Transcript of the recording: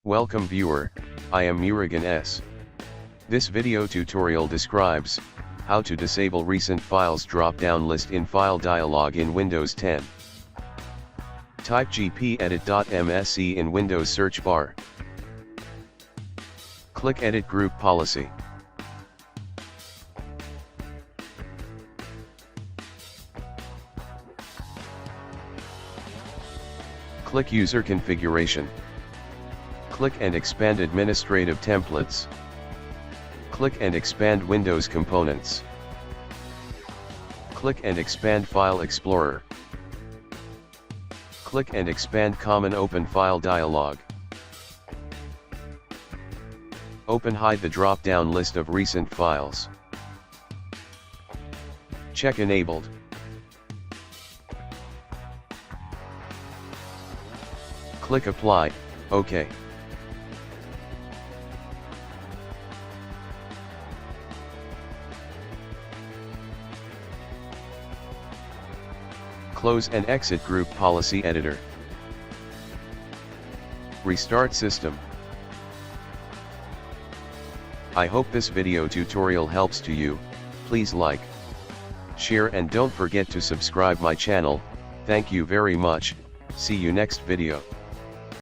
Welcome viewer, I am Murugan S. This video tutorial describes how to disable recent files drop-down list in File Dialog in Windows 10. Type gpedit.msc in Windows search bar. Click Edit Group Policy. Click User Configuration. Click and expand Administrative Templates. Click and expand Windows Components. Click and expand File Explorer. Click and expand Common Open File Dialog. Hide the drop-down list of recent files. Check Enabled. Click Apply, OK. Close and exit Group Policy Editor. Restart system. I hope this video tutorial helps to you. Please like, share and don't forget to subscribe my channel. Thank you very much. See you next video.